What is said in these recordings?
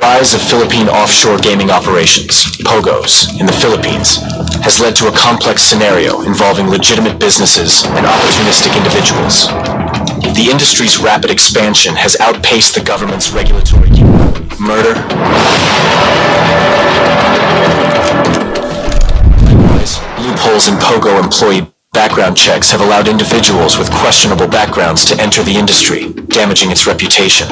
rise of Philippine offshore gaming operations, Pogos, in the Philippines, has led to a complex scenario involving legitimate businesses and opportunistic individuals. The industry's rapid expansion has outpaced the government's regulatory murder. Likewise, loopholes in Pogo employee background checks have allowed individuals with questionable backgrounds to enter the industry, damaging its reputation.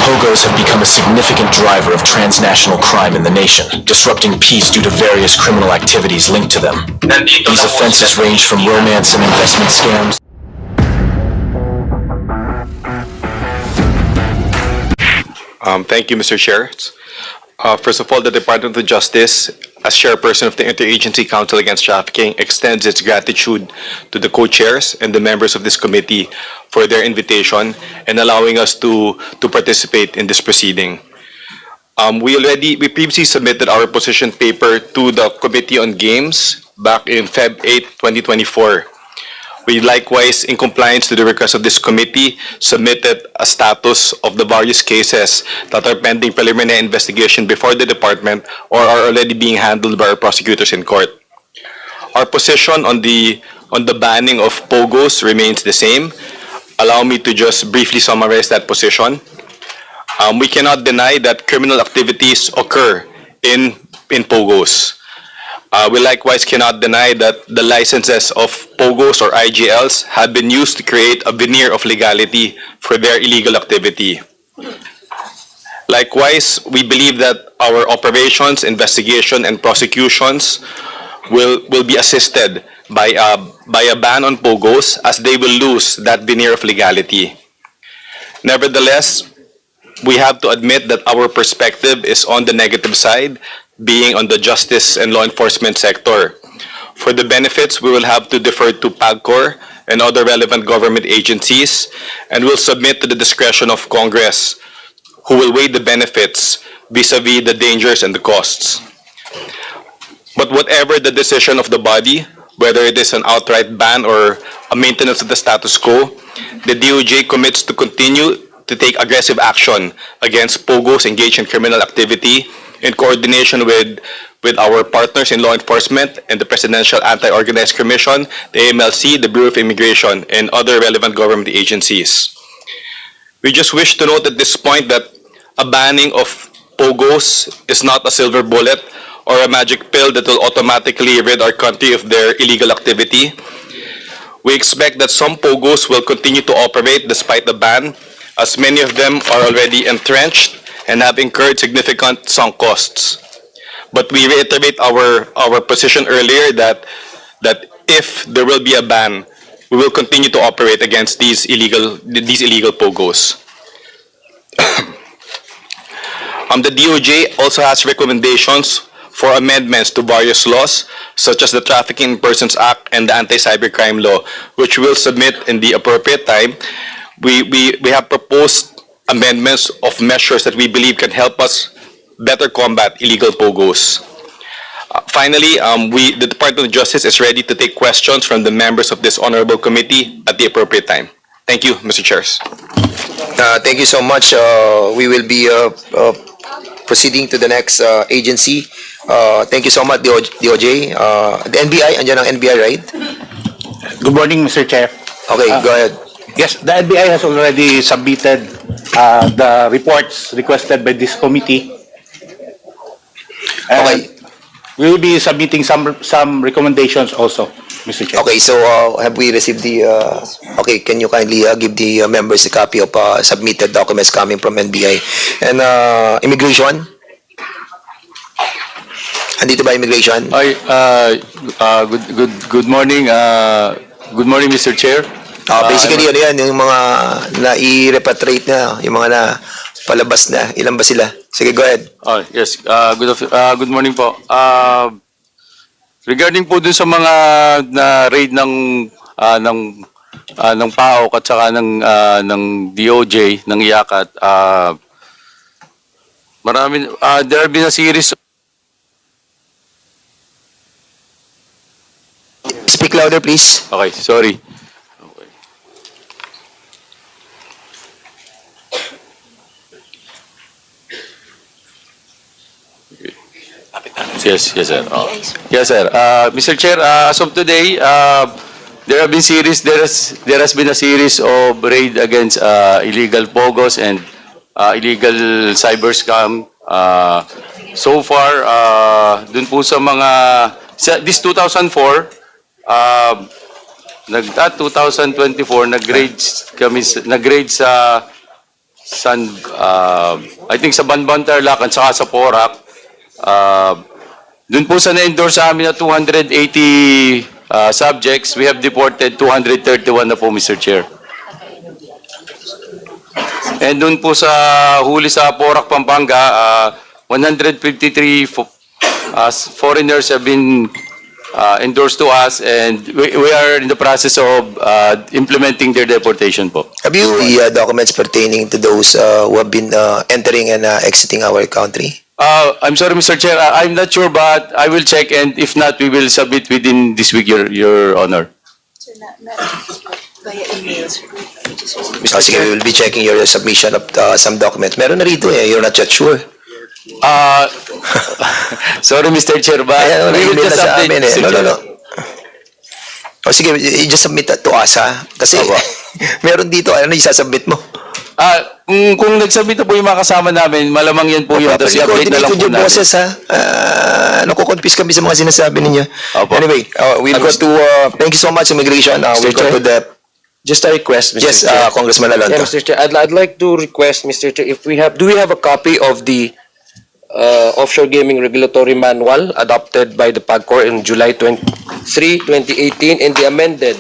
Pogos have become a significant driver of transnational crime in the nation, disrupting peace due to various criminal activities linked to them. These offenses range from romance and investment scams. Thank you, Mr. Chair. First of all, the Department of Justice, as chairperson of the Interagency Council Against Trafficking, extends its gratitude to the co-chairs and the members of this committee for their invitation and allowing us to participate in this proceeding. We previously submitted our position paper to the Committee on Games back in Feb 8, 2024. We likewise, in compliance to the request of this committee, submitted a status of the various cases that are pending preliminary investigation before the department or are already being handled by our prosecutors in court. Our position on the banning of Pogos remains the same. Allow me to just briefly summarize that position. We cannot deny that criminal activities occur in Pogos. We likewise cannot deny that the licenses of Pogos or IGLs have been used to create a veneer of legality for their illegal activity. Likewise, we believe that our operations, investigation, and prosecutions will be assisted by a ban on Pogos, as they will lose that veneer of legality. Nevertheless, we have to admit that our perspective is on the negative side, being on the justice and law enforcement sector. For the benefits, we will have to defer to PAGCOR and other relevant government agencies, and will submit to the discretion of Congress, who will weigh the benefits vis-a-vis the dangers and the costs. But whatever the decision of the body, whether it is an outright ban or a maintenance of the status quo, the DOJ commits to continue to take aggressive action against Pogos engaged in criminal activity in coordination with our partners in law enforcement and the Presidential Anti-Organized Commission, the AMLC, the Bureau of Immigration, and other relevant government agencies. We just wish to note at this point that a banning of Pogos is not a silver bullet or a magic pill that will automatically rid our country of their illegal activity. We expect that some Pogos will continue to operate despite the ban, as many of them are already entrenched and have incurred significant sunk costs. But we reiterate our position earlier that if there will be a ban, we will continue to operate against these illegal Pogos. The DOJ also has recommendations for amendments to various laws, such as the Trafficking in Persons Act and the Anti-Cybercrime Law, which we'll submit in the appropriate time. We have proposed amendments of measures that we believe can help us better combat illegal Pogos. Finally, the Department of Justice is ready to take questions from the members of this honorable committee at the appropriate time. Thank you, Mr. Chairs. Thank you so much. We will be proceeding to the next agency. Thank you so much, DOJ. The NBI, andyan ang NBI, right? Good morning, Mr. Chair. Okay, go ahead. Yes, the NBI has already submitted the reports requested by this committee. And Okay. we will be submitting some recommendations also, Mr. Chair. Okay, so have we received the... okay, can you kindly give the members a copy of submitted documents coming from NBI? And immigration? Andito ba immigration? Hi, good morning. Good morning, Mr. Chair. Basically, ano yan, yung mga na-i-repatriate na, yung mga na palabas na. Ilan ba sila? Sige, go ahead. Yes, good morning po. Regarding po dun sa mga na-raid ng PAOK at saka ng DOJ, ng IACAT, there have been a series. Speak louder, please. Okay, sorry. Yes, yes, sir. Yes, sir. Mr. Chair, as of today, there has been a series of raid against illegal Pogos and illegal cyber scam. So far, dun po sa mga this 2004, 2024 nag-raid sa I think sa Banban Tarlac at saka sa Porac. Doon po sa na-endorse sa amin na 280 subjects, we have deported 231 na po, Mr. Chair. And doon po sa huli sa Porac, Pampanga, 153 foreigners have been endorsed to us, and we are in the process of implementing their deportation po. Have you the documents pertaining to those who have been entering and exiting our country? I'm sorry, Mr. Chair, I'm not sure, but I will check, and if not, we will submit within this week, Your Honor. So not via emails. Sige, we will be checking your submission of some documents. Meron na rito eh, you're not yet sure. Sorry, Mr. Chair, but Ayan, we will na-email just na sa update, amin eh. Mr. No, no, Chair. no. O sige, you just submit that to us ha. Kasi Opo. meron dito, ano yung sasubmit mo? Kung nagsabit na po yung mga kasama namin, malamang yan po yun. Tapos i-update na lang po yung namin. boses ha. Nakukonfuse kami sa mga sinasabi ninyo. Opo. Anyway, we'll go to, thank you so much, Immigration. We'll go to the, Just a request, Mr. yes, Chair. Congressman Yeah, Alonto. Mr. Chair, I'd like to request, Mr. Chair, if we do we have a copy of the offshore gaming regulatory manual adopted by the PAGCOR in July 23, 2018, and the amended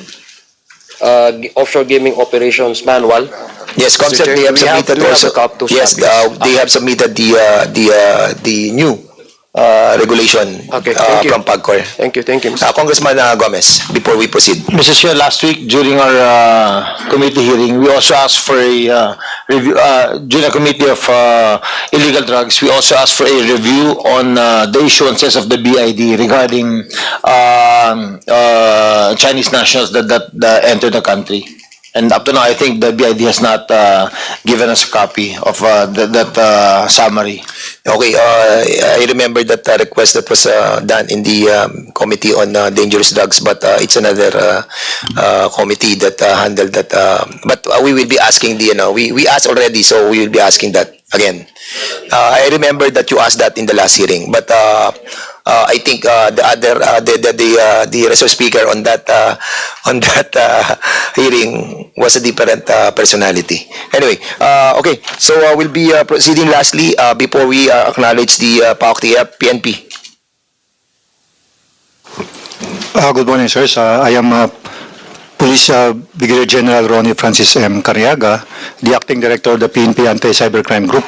offshore gaming operations manual? Yes, Concept, Chair, they have we have- submitted we have also. a copy to Yes, copies. they have submitted the new regulation Okay, thank you. from PAGCOR. Thank you, Mr. Congressman Gomez, before we proceed. Mr. Chair, last week during our committee hearing, we also asked for a review, during a committee of illegal drugs, we also asked for a review on the issuances of the BID regarding Chinese nationals that enter the country. And up to now, I think the BID has not given us a copy of that summary. Okay, I remember that request that was done in the Committee on Dangerous Drugs, but it's another committee that handled that. But we will be asking we asked already, so we will be asking that again. I remember that you asked that in the last hearing, but I think the resource speaker on that hearing was a different personality. Anyway, okay, so we'll be proceeding lastly before we acknowledge the PNP. Good morning, sirs. I am Police Brigadier General Ronnie Francis M. Cariaga, the Acting Director of the PNP Anti-Cybercrime Group.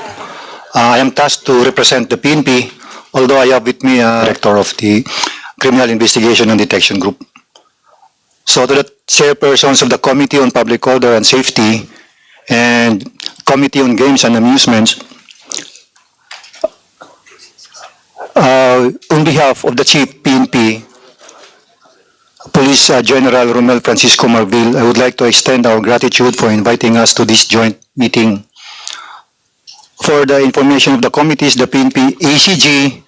I am tasked to represent the PNP, although I have with me Director of the Criminal Investigation and Detection Group. So to the chairpersons of the Committee on Public Order and Safety and Committee on Games and Amusements, on behalf of the Chief PNP, Police General Romel Francisco Marvil, I would like to extend our gratitude for inviting us to this joint meeting. For the information of the committees, the PNP ACG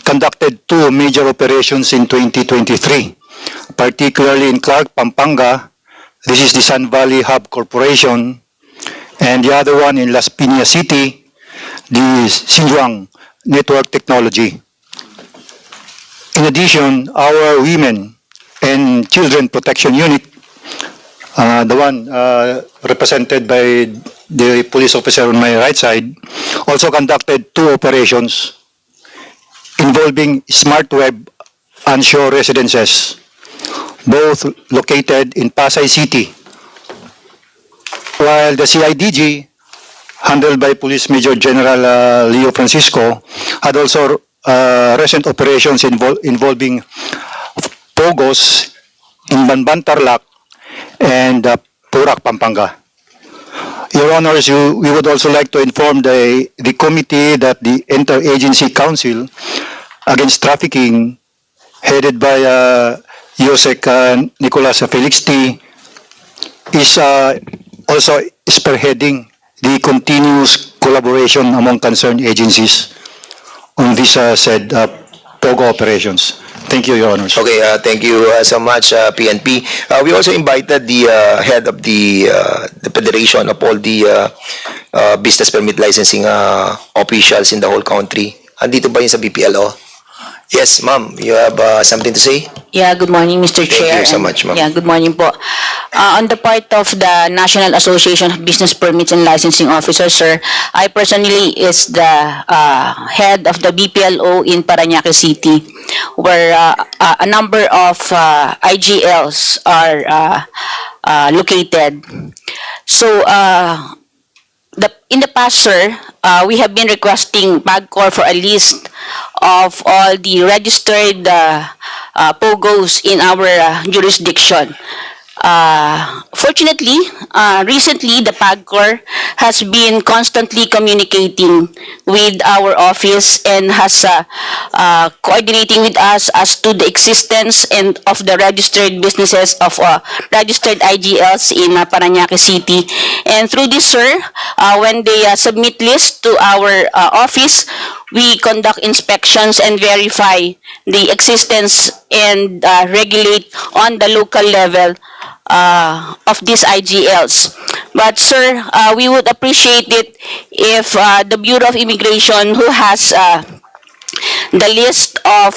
conducted 2 major operations in 2023, particularly in Clark, Pampanga. This is the Sun Valley Hub Corporation, and the other one in Las Piñas City, the Xinjiang Network Technology. In addition, our Women and Children Protection Unit, the one represented by the police officer on my right side, also conducted 2 operations involving smart web onshore residences, both located in Pasay City, while the CIDG, handled by Police Major General Leo Francisco, had also recent operations involving Pogos in Banban Tarlac and Porac, Pampanga. Your Honors, we would also like to inform the committee that the Interagency Council Against Trafficking, headed by Yosek Nicolas Felix T., is also spearheading the continuous collaboration among concerned agencies on this said Pogo operations. Thank you, Your Honors. Okay, thank you so much, PNP. We also invited the head of the federation of all the business permit licensing officials in the whole country. Andito ba yun sa BPLO? Yes, ma'am. You have something to say? Yeah, good morning, Mr. Thank Chair. you so and- much, ma'am. Yeah, good morning po. On the part of the National Association of Business Permits and Licensing Officers, sir, I personally is the head of the BPLO in Parañaque City, where a number of IGLs are located. So, in the past, sir, we have been requesting PAGCOR for a list of all the registered POGOs in our jurisdiction. Fortunately, recently the PAGCOR has been constantly communicating with our office and has coordinating with us as to the existence and of the registered businesses of registered IGLs in Parañaque City. And through this, sir, when they submit lists to our office, we conduct inspections and verify the existence and regulate on the local level of these IGLs. But sir, we would appreciate it if the Bureau of Immigration, who has the list of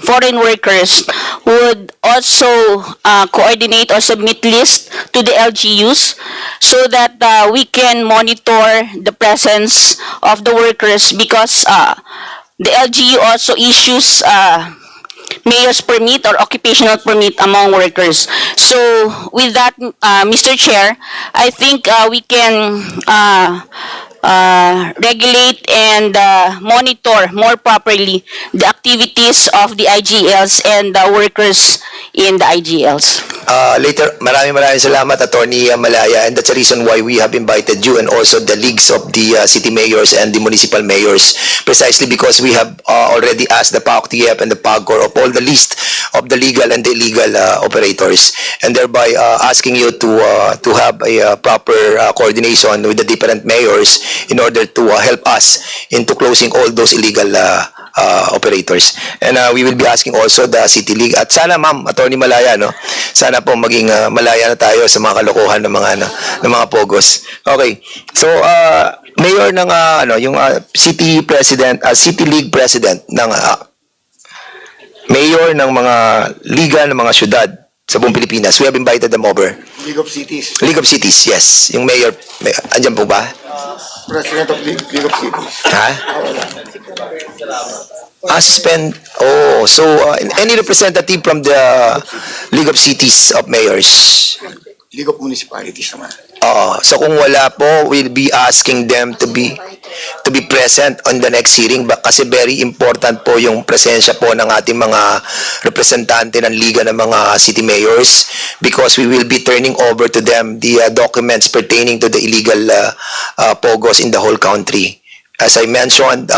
foreign workers, would also coordinate or submit lists to the LGUs so that we can monitor the presence of the workers, because the LGU also issues mayor's permit or occupational permit among workers. So with that, Mr. Chair, I think we can regulate and monitor more properly the activities of the IGLs and the workers in the IGLs. Later, maraming salamat, Attorney Malaya, and that's the reason why we have invited you and also the leagues of the city mayors and the municipal mayors, precisely because we have already asked the PAOK-TF and the PAGCOR of all the list of the legal and the illegal operators, and thereby asking you to have a proper coordination with the different mayors in order to help us into closing all those illegal operators. And we will be asking also the City League. At sana, ma'am, Attorney Malaya, no? Sana po maging malaya na tayo sa mga kalokohan ng mga pogos. Okay. So, mayor ng yung city president, City League president ng mayor ng mga liga ng mga syudad sa buong Pilipinas. We have invited them over. League of Cities. League of Cities, yes. Yung mayor, andyan po ba? President of League of Cities. Ha? Suspend. Oh, so any representative from the League of Cities of Mayors? League of Municipalities naman. So kung wala po, we'll be asking them to be present on the next hearing, kasi very important po yung presensya po ng ating mga representante ng Liga ng mga City Mayors, because we will be turning over to them the documents pertaining to the illegal POGOs in the whole country. As I mentioned,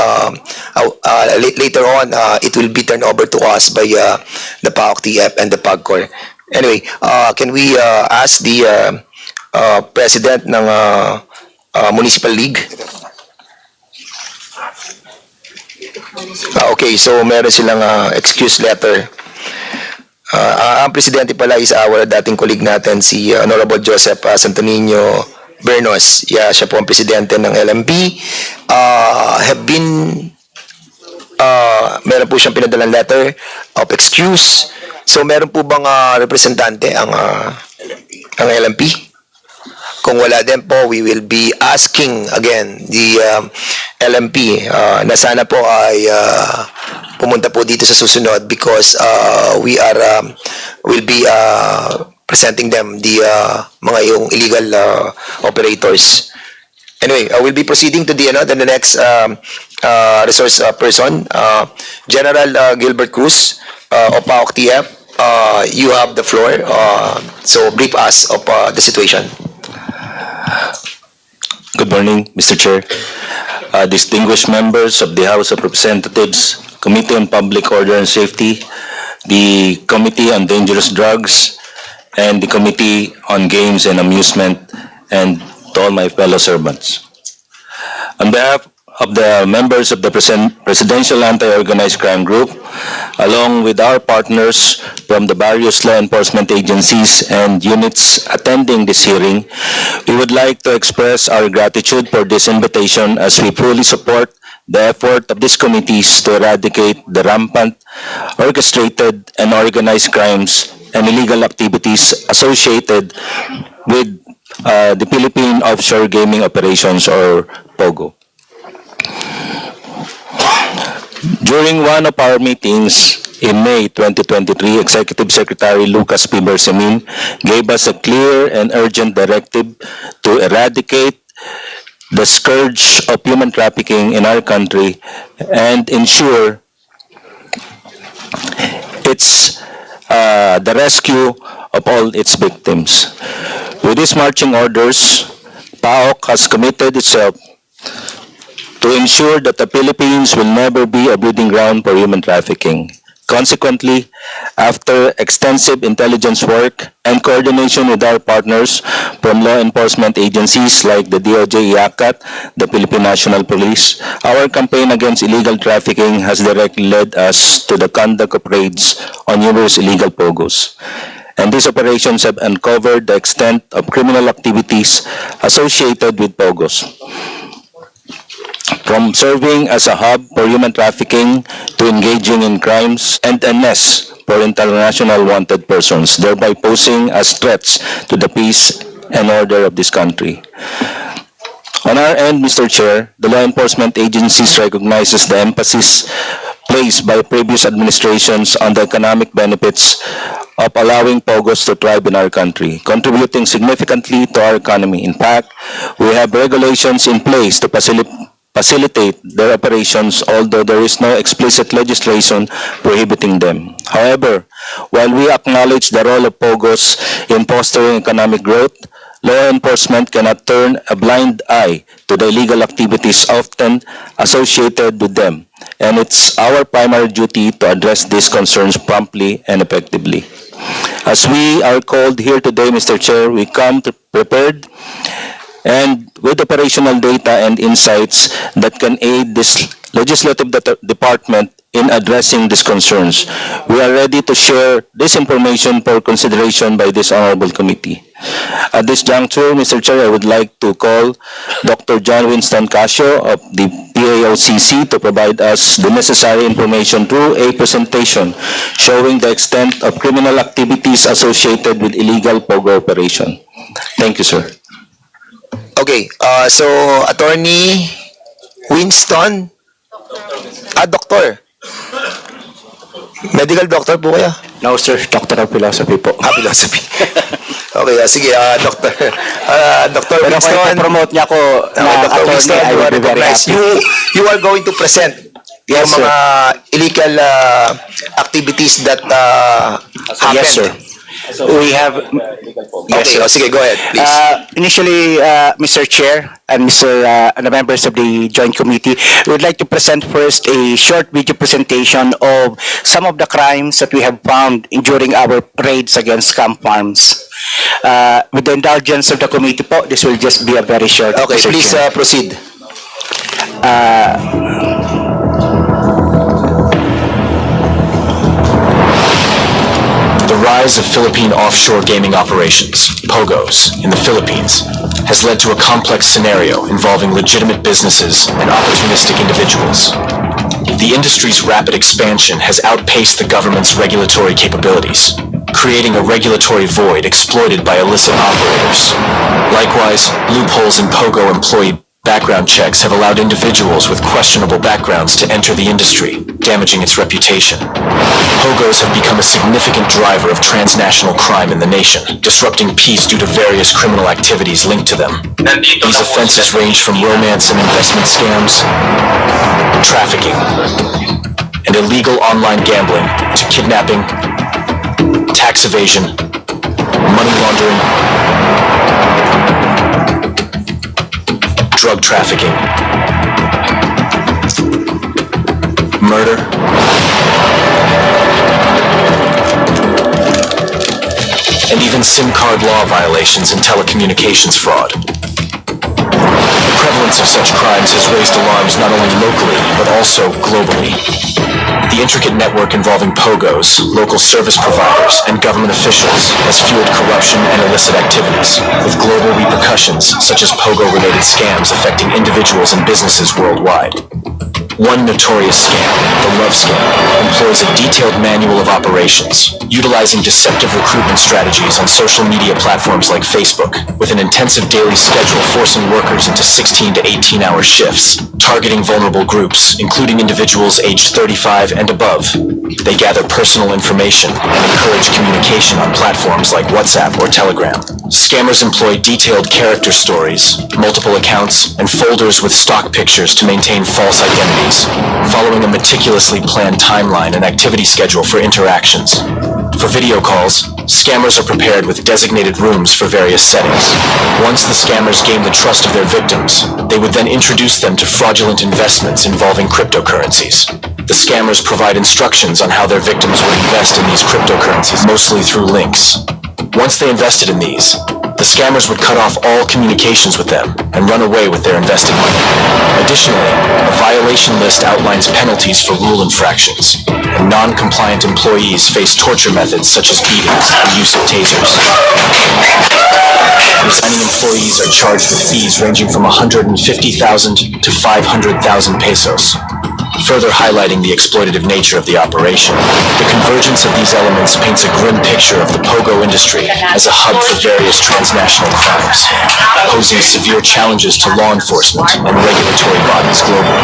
later on, it will be turned over to us by the PAOK-TF and the PAGCOR. Anyway, can we ask the president ng Municipal League? Okay, so meron silang excuse letter. Ang presidente pala is our dating colleague natin, si Honorable Joseph Santo Niño Bernos. Yeah, siya po ang presidente ng LMP. Meron po siyang pinadalang letter of excuse. So meron po bang representante ang LMP? Kung wala din po, we will be asking again the LMP na sana po ay pumunta po dito sa susunod, because will be presenting them the mga yung illegal operators. Anyway, we'll be proceeding to the next resource person, General Gilbert Cruz of PAOK-TF. You have the floor. So brief us of the situation. Good morning, Mr. Chair. Distinguished members of the House of Representatives, Committee on Public Order and Safety, the Committee on Dangerous Drugs, and the Committee on Games and Amusement, and to all my fellow servants. On behalf of the members of the Presidential Anti-Organized Crime Group, along with our partners from the various law enforcement agencies and units attending this hearing, we would like to express our gratitude for this invitation as we fully support the effort of these committees to eradicate the rampant, orchestrated, and organized crimes and illegal activities associated with the Philippine Offshore Gaming Operations, or Pogo. During one of our meetings in May 2023, Executive Secretary Lucas P. Bersamin gave us a clear and urgent directive to eradicate the scourge of human trafficking in our country and ensure the rescue of all its victims. With these marching orders, PAOK has committed itself to ensure that the Philippines will never be a breeding ground for human trafficking. Consequently, after extensive intelligence work and coordination with our partners from law enforcement agencies like the DOJ, IACAT, the Philippine National Police, our campaign against illegal trafficking has directly led us to the conduct of raids on numerous illegal pogos. And these operations have uncovered the extent of criminal activities associated with pogos, from serving as a hub for human trafficking to engaging in crimes and a nest for international wanted persons, thereby posing as threats to the peace and order of this country. On our end, Mr. Chair, the law enforcement agencies recognizes the emphasis placed by previous administrations on the economic benefits of allowing pogos to thrive in our country, contributing significantly to our economy. In fact, we have regulations in place to facilitate their operations, although there is no explicit legislation prohibiting them. However, while we acknowledge the role of pogos in fostering economic growth, law enforcement cannot turn a blind eye to the illegal activities often associated with them, and it's our primary duty to address these concerns promptly and effectively. As we are called here today, Mr. Chair, we come prepared and with operational data and insights that can aid this legislative department in addressing these concerns. We are ready to share this information for consideration by this honorable committee. At this juncture, Mr. Chair, I would like to call Dr. John Winston Casio of the PAOCC to provide us the necessary information through a presentation showing the extent of criminal activities associated with illegal pogo operation. Thank you, sir. Okay, so Attorney Winston, Doctor. Medical doctor po kaya? No, sir. Doctor of Philosophy po. Philosophy. Okay, sige, Doctor. Dr. Pero Winston. kung i-promote niya ako na Dr. Winston, attorney, I will be very happy. You are going to present Yes, yung mga illegal activities that happened. Yes, sir. We have... Okay, sige, go ahead, please. Initially, Mr. Chair and the members of the Joint Committee, we would like to present first a short video presentation of some of the crimes that we have found during our raids against camp farms. With the indulgence of the committee po, this will just be a very short. Okay, Mr. please Chair. proceed. The rise of Philippine offshore gaming operations, POGOs, in the Philippines has led to a complex scenario involving legitimate businesses and opportunistic individuals. The industry's rapid expansion has outpaced the government's regulatory capabilities, creating a regulatory void exploited by illicit operators. Likewise, loopholes in POGO employee background checks have allowed individuals with questionable backgrounds to enter the industry, damaging its reputation. POGOs have become a significant driver of transnational crime in the nation, disrupting peace due to various criminal activities linked to them. These offenses range from romance and investment scams, trafficking, and illegal online gambling to kidnapping, tax evasion, money laundering, drug trafficking, murder, and even SIM card law violations and telecommunications fraud. The prevalence recurrence of such crimes has raised alarms not only locally, but also globally. The intricate network involving Pogos, local service providers, and government officials has fueled corruption and illicit activities, with global repercussions such as Pogo-related scams affecting individuals and businesses worldwide. One notorious scam, the love scam, employs a detailed manual of operations, utilizing deceptive recruitment strategies on social media platforms like Facebook, with an intensive daily schedule forcing workers into 16 to 18-hour shifts, targeting vulnerable groups, including individuals aged 35 and above. They gather personal information and encourage communication on platforms like WhatsApp or Telegram. Scammers employ detailed character stories, multiple accounts, and folders with stock pictures to maintain false identities, following a meticulously planned timeline and activity schedule for interactions. For video calls, scammers are prepared with designated rooms for various settings. Once the scammers gain the trust of their victims, they would then introduce them to fraudulent investments involving cryptocurrencies. The scammers provide instructions on how their victims would invest in these cryptocurrencies, mostly through links. Once they invested in these, the scammers would cut off all communications with them and run away with their invested money. Additionally, a violation list outlines penalties for rule infractions, and non-compliant employees face torture methods such as beatings and use of tasers. Resigning employees are charged with fees ranging from 150,000 to 500,000 pesos, further highlighting the exploitative nature of the operation. The convergence of these elements paints a grim picture of the Pogo industry as a hub for various transnational crimes, posing severe challenges to law enforcement and regulatory bodies globally.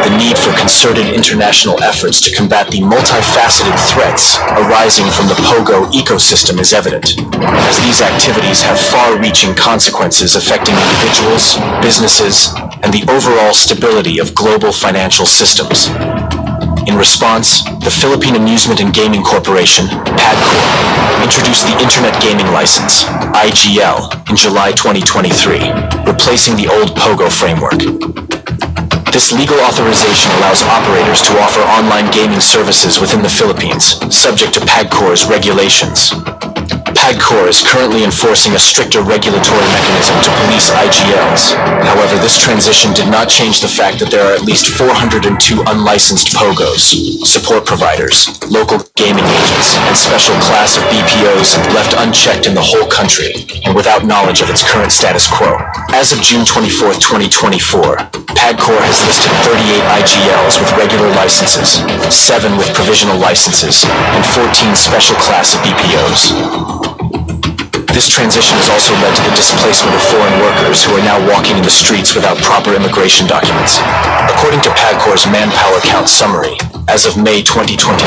The need for concerted international efforts to combat the multifaceted threats arising from the Pogo ecosystem is evident, as these activities have far-reaching consequences affecting individuals, businesses, and the overall stability of global financial systems. In response, the Philippine Amusement and Gaming Corporation, PAGCOR, introduced the Internet Gaming License, IGL, in July 2023, replacing the old Pogo framework. This legal authorization allows operators to offer online gaming services within the Philippines, subject to PAGCOR's regulations. PAGCOR is currently enforcing a stricter regulatory mechanism to police IGLs. However, this transition did not change the fact that there are at least 402 unlicensed Pogos, support providers, local gaming agents, and special class of BPOs left unchecked in the whole country and without knowledge of its current status quo. As of June 24, 2024, PAGCOR has listed 38 IGLs with regular licenses, 7 with provisional licenses, and 14 special class of BPOs. This transition has also led to the displacement of foreign workers who are now walking in the streets without proper immigration documents. According to PAGCOR's manpower count summary, as of May 2024,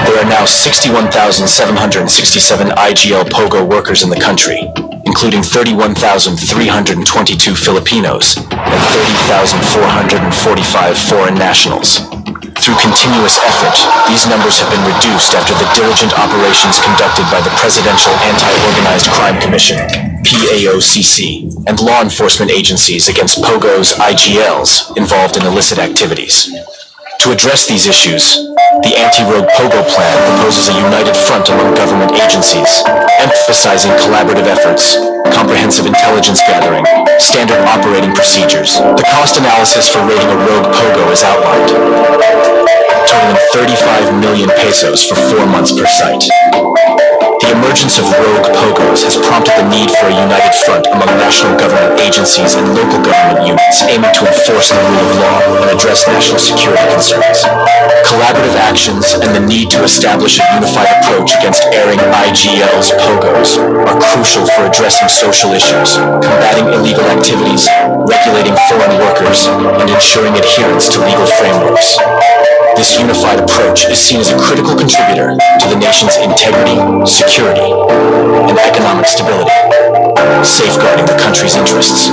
there are now 61,767 IGL Pogo workers in the country, including 31,322 Filipinos and 30,445 foreign nationals. Through continuous effort, these numbers have been reduced after the diligent operations conducted by the Presidential Anti-Organized Crime Commission, PAOCC, and law enforcement agencies against Pogos, IGLs, involved in illicit activities. To address these issues, the Anti-Rogue Pogo Plan proposes a united front among government agencies, emphasizing collaborative efforts, comprehensive intelligence gathering, standard operating procedures. The cost analysis for raiding a rogue Pogo is outlined, totaling 35 million pesos for 4 months per site. The emergence of rogue Pogos has prompted the need for a united front among national government agencies and local government units aiming to enforce the rule of law and address national security concerns. Collaborative actions and the need to establish a unified approach against airing IGL's Pogos are crucial for addressing social issues, combating illegal activities, regulating foreign workers, and ensuring adherence to legal frameworks. This unified approach is seen as a critical contributor to the nation's integrity, security, and economic stability, safeguarding the country's interests.